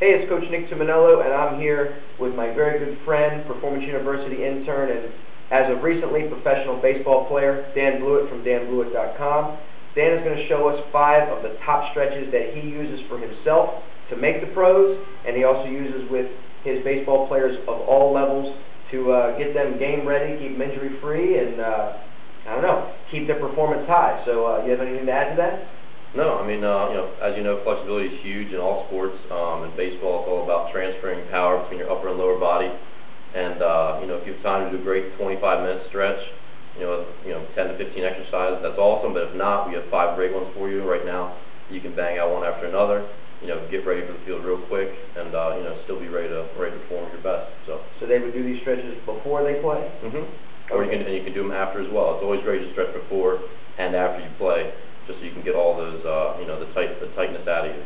Hey, it's Coach Nick Timonello, and I'm here with my very good friend, Performance University intern, and as of recently, professional baseball player, Dan Blewett from danblewett.com. Dan is going to show us 5 of the top stretches that he uses for himself to make the pros, and he also uses with his baseball players of all levels to get them game ready, keep them injury free, and keep their performance high. So, you have anything to add to that? No, I mean, as you know, flexibility is huge in all sports. In baseball, it's all about transferring power between your upper and lower body. And if you have time to do a great 25-minute stretch, 10 to 15 exercises, that's awesome. But if not, we have 5 great ones for you right now. You can bang out one after another. Get ready for the field real quick, and still be ready to perform your best. So they would do these stretches before they play. Or you can do them after as well. It's always great to stretch before and after you play, just so you can get all those, the tightness out of you.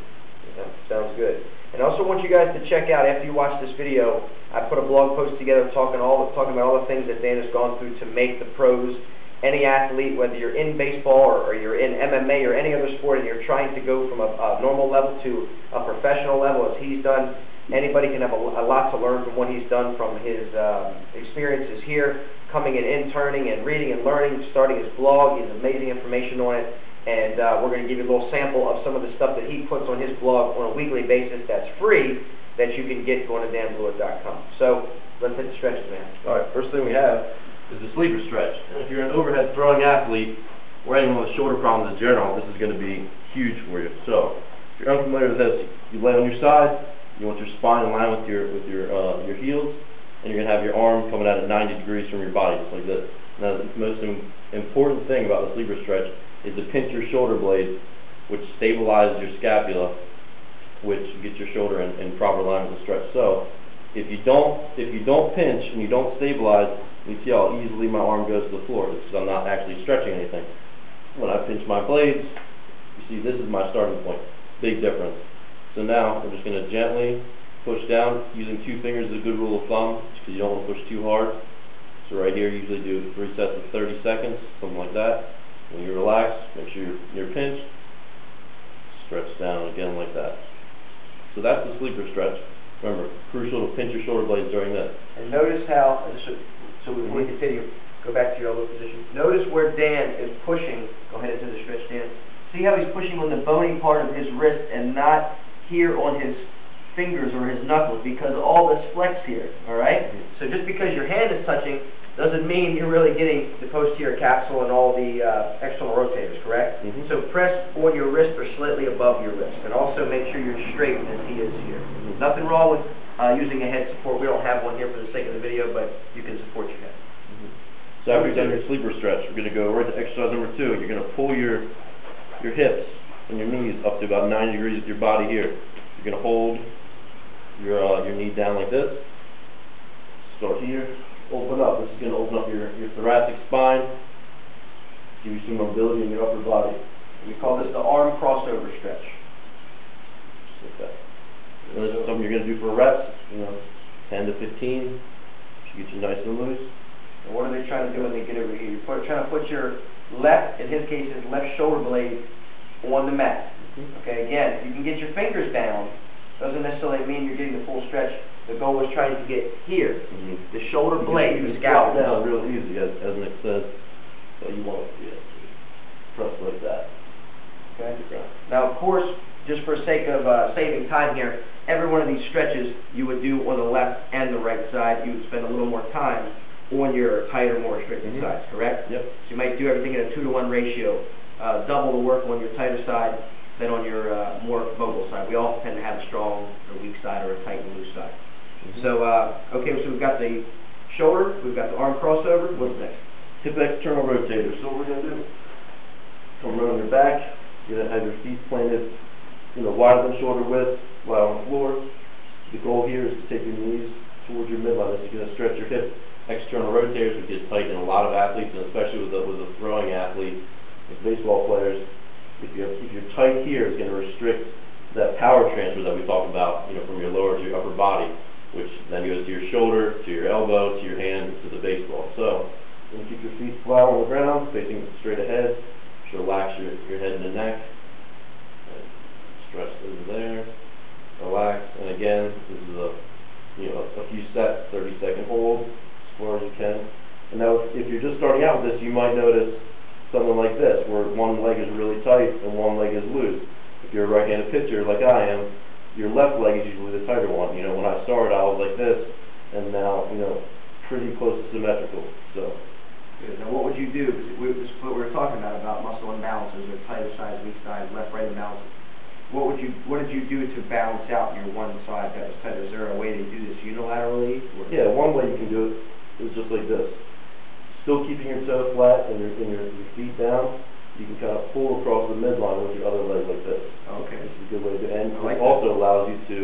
Yeah, sounds good. And I also want you guys to check out, after you watch this video, I put a blog post together talking about all the things that Dan has gone through to make the pros. Any athlete, whether you're in baseball or you're in MMA or any other sport, and you're trying to go from a normal level to a professional level, as he's done, anybody can have a lot to learn from what he's done from his experiences here, coming and interning and reading and learning, starting his blog. He has amazing information on it. And we're going to give you a little sample of some of the stuff that he puts on his blog on a weekly basis that's free, that you can get going to danblewett.com. So let's hit the stretches, man. All right, first thing we have is the sleeper stretch. And if you're an overhead throwing athlete or anyone with shoulder problems in general, this is going to be huge for you. So if you're unfamiliar with this, you lay on your side, you want your spine in line with your heels, and you're going to have your arm coming out at 90 degrees from your body, just like this. Now, the most important thing about the sleeper stretch is to pinch your shoulder blades, which stabilizes your scapula, which gets your shoulder in proper line with the stretch. So, if you don't pinch and you don't stabilize, you see how easily my arm goes to the floor. It's because I'm not actually stretching anything. When I pinch my blades, you see this is my starting point. Big difference. So now we're just going to gently push down. Using 2 fingers is a good rule of thumb because you don't want to push too hard. So right here, usually do 3 sets of 30 seconds, something like that. When you relax, make sure you're pinched, stretch down again like that. So that's the sleeper stretch. Remember, crucial to pinch your shoulder blades during this. And notice how, so before we continue, go back to your elbow position. Notice where Dan is pushing. Go ahead into the stretch, Dan. See how he's pushing on the bony part of his wrist and not here on his fingers or his knuckles, because all this flex here, all right? So just because your hand is touching doesn't mean you're really getting the posterior capsule and all the external rotators, correct? So press on your wrist or slightly above your wrist, and also make sure you're straight as he is here. Nothing wrong with using a head support. We don't have one here for the sake of the video, but you can support your head. So after you've done your sleeper stretch, we're going to go right to exercise number 2. You're going to pull your hips and your knees up to about 90 degrees with your body here. You're going to hold your knee down like this. Start here. Open up. This is going to open up your thoracic spine, give you some mobility in your upper body. We call this the arm crossover stretch. Just like that. And this is something you're going to do for reps, 10 to 15. Should get you nice and loose. And what are they trying to do when they get over here? You're trying to put your left, in his case, his left shoulder blade on the mat. Okay, again, you can get your fingers down. Doesn't necessarily mean you're getting the full stretch. The goal is trying to get here, the shoulder blade, the scalp down real easy, as Nick says. So you want to press like that. Okay. Now, of course, just for sake of saving time here, every one of these stretches you would do on the left and the right side. You would spend a little more time on your tighter, more restricted sides, correct? Yep. So you might do everything in a 2-to-1 ratio. Double the work on your tighter side than on your more mobile side. We all tend to have a strong or weak side or a tight and loose side. So, okay, so we've got the shoulder, we've got the arm crossover. What's next? Hip external rotator. So what we're going to do, come right on your back. You're going to have your feet planted, wider than shoulder width, flat on the floor. The goal here is to take your knees towards your midline. This is going to stretch your hip external rotators, which get tight in a lot of athletes, and especially with a throwing athlete, with baseball players. If you're tight here, it's going to restrict that power transfer that we talked about, from your lower to your upper body, which then goes to your shoulder, to your elbow, to your hand, to the baseball. So, you can keep your feet flat on the ground, facing straight ahead. Just relax your head and the neck. Stretch over there. relax, and again, this is a few sets, 30-second hold, as far as you can. And now, if you're just starting out with this, you might notice something like this, where one leg is really tight and one leg is loose. If you're a right-handed pitcher like I am, your left leg is usually the tighter one. When I started, I was like this, and now, pretty close to symmetrical. So. Good. Now, what would you do? Because this is what we were talking about muscle imbalances, or tighter sides, weak sides, left-right imbalances. What did you do to balance out your one side that was tighter? Is there a way to do this unilaterally? Or? Yeah, one way you can do it is just like this. Still keeping your toe flat and your feet down, you can kind of pull across the midline with your other leg like this. Okay. This is a good way to do it. And like it also allows you to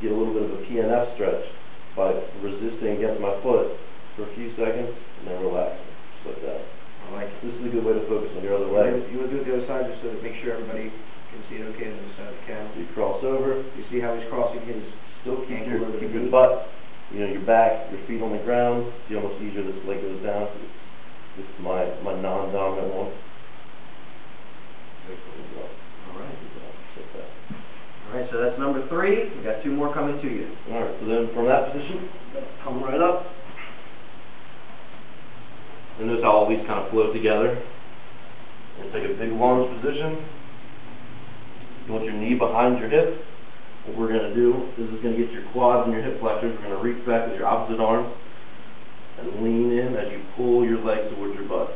get a little bit of a PNF stretch by resisting against my foot for a few seconds and then relaxing, just like that. I like it. This is a good way to focus on your other leg. You want to do it the other side just so to make sure everybody can see it okay on the other side of the camera. So you cross over. You see how he's crossing his Still keep ankle over your the knee? butt, your back, your feet on the ground. See how much easier this leg goes down. This is my non-dominant one. All right. Like that. All right, so that's number 3. We got 2 more coming to you. All right, so then from that position, come right up. And notice how all these kind of float together. We'll take a big lunge position. You want your knee behind your hip. What we're going to do is going to get your quads and your hip flexors. We're going to reach back with your opposite arm and lean in as you pull your legs towards your butt.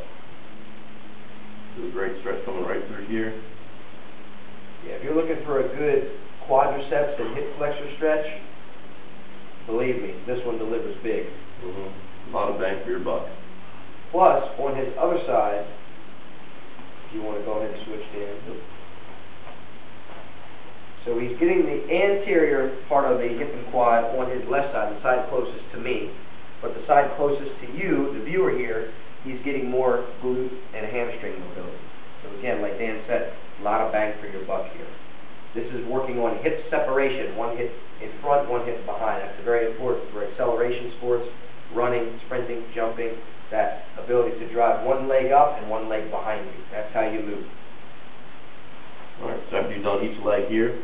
This is a great stretch coming right through here. Yeah, if you're looking for a good quadriceps and hip flexor stretch, believe me, this one delivers big. A lot of bang for your buck. Plus, on his other side, if you want to go ahead and switch to him. So he's getting the anterior part of the hip and quad on his left side, the side closest to me. But the side closest to you, the viewer here, he's getting more glute and hamstring mobility. So again, like Dan said, a lot of bang for your buck here. This is working on hip separation, one hip in front, one hip behind. That's very important for acceleration sports, running, sprinting, jumping, that ability to drive one leg up and one leg behind you. That's how you move. All right, so after you've done each leg here,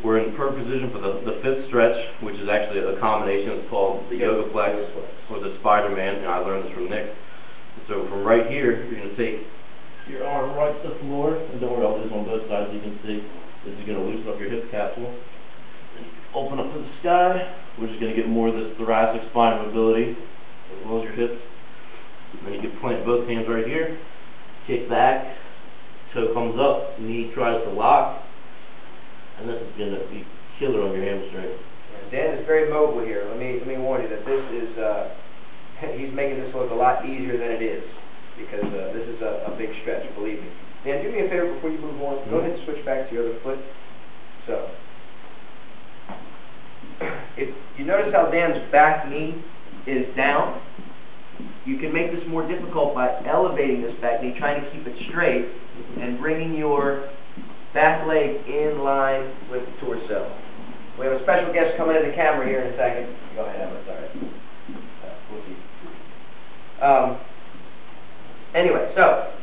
we're in perfect position for the 5th stretch, which is actually a combination. It's called the Yoga Flex or the Spider-Man. I learned this from Nick. So from right here, you're going to take your arm right to the floor, and don't worry, I'll do this on both sides. You can see this is going to loosen up your hip capsule. Open up to the sky. We're just going to get more of this thoracic spine mobility as well as your hips. And then you can plant both hands right here, kick back, toe comes up, knee tries to lock, and this is going to be killer on your hamstring. Yeah, Dan is very mobile here. Let me warn you that this is he's making this look a lot easier than it is, because this is a big stretch, believe me. Dan, do me a favor before you move on. Go ahead and switch back to your other foot. So, if you notice how Dan's back knee is down, you can make this more difficult by elevating this back knee, trying to keep it straight, and bringing your back leg in line with the torso. We have a special guest coming in the camera here in a second. Go ahead, Emma, sorry. We'll see. Anyway, so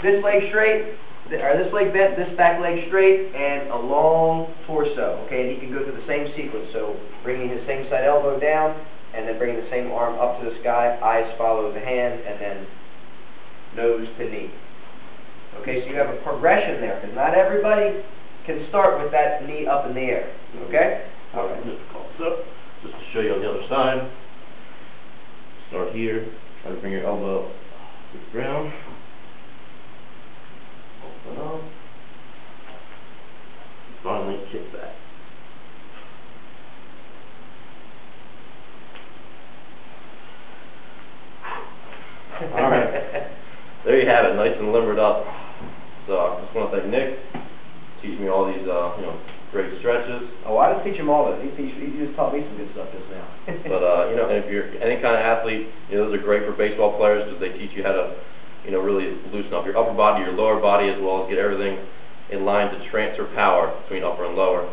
this leg straight, or this leg bent, this back leg straight, and a long torso. Okay, and he can go through the same sequence. So bringing his same side elbow down, and then bringing the same arm up to the sky. Eyes follow the hand, and then nose to knee. Okay, so you have a progression there, because not everybody can start with that knee up in the air. Okay? All right, so just to show you on the other side, start here, try to bring your elbow to the ground, open up, and finally kick back. All right, there you have it, nice and limbered up. So I just want to thank Nick for teaching me all these, great stretches. Oh, I didn't teach him all of it. He just taught me some good stuff just now. But, and if you're any kind of athlete, those are great for baseball players because they teach you how to, really loosen up your upper body, your lower body, as well as get everything in line to transfer power between upper and lower.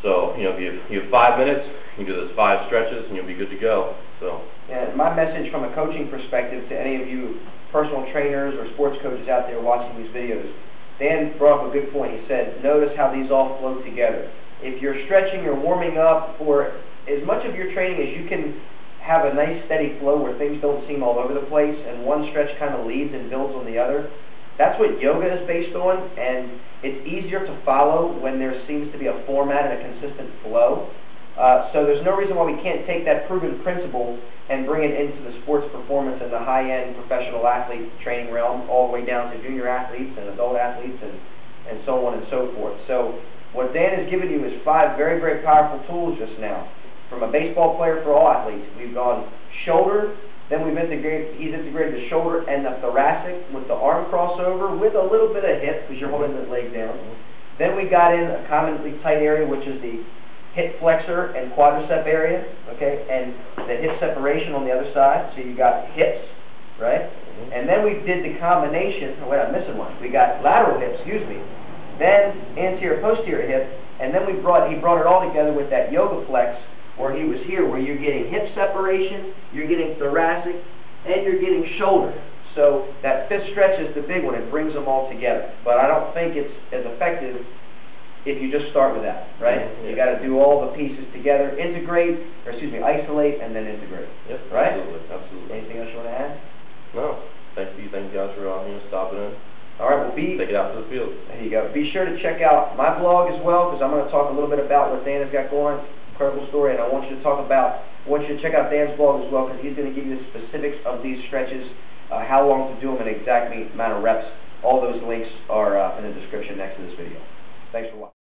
So, if you have 5 minutes, you can do those 5 stretches and you'll be good to go. So. Yeah, my message from a coaching perspective to any of you personal trainers or sports coaches out there watching these videos, Dan brought up a good point. He said, notice how these all flow together. if you're stretching or warming up, or as much of your training as you can have a nice steady flow where things don't seem all over the place and one stretch kind of leads and builds on the other, that's what yoga is based on, and it's easier to follow when there seems to be a format and a consistent flow. So there's no reason why we can't take that proven principle and bring it into the sports performance and the high-end professional athlete training realm, all the way down to junior athletes and adult athletes and so on and so forth. So what Dan has given you is 5 very, very powerful tools just now. From a baseball player for all athletes, we've gone shoulder, then he's integrated the shoulder and the thoracic with the arm crossover with a little bit of hip because you're holding the leg down. Then we got in a commonly tight area, which is the hip flexor and quadricep area, okay, and the hip separation on the other side. So you got hips, right? And then we did the combination. Oh wait, I'm missing one. We got lateral hip, then anterior posterior hip, and then he brought it all together with that yoga flex, where he was here, where you're getting hip separation, you're getting thoracic, and you're getting shoulder. So that 5th stretch is the big one. It brings them all together. But I don't think it's as effective if you just start with that, right? Yeah. You got to do all the pieces together, isolate, and then integrate. Yep, right? Absolutely. Anything else you want to add? No. Thank you guys for stopping in. All right, well, Take it out to the field. There you go. Be sure to check out my blog as well, because I'm going to talk a little bit about what Dan has got going. Incredible story, and I want you to check out Dan's blog as well, because he's going to give you the specifics of these stretches, how long to do them, and exactly amount of reps. All those links are in the description next to this video. Thanks for watching.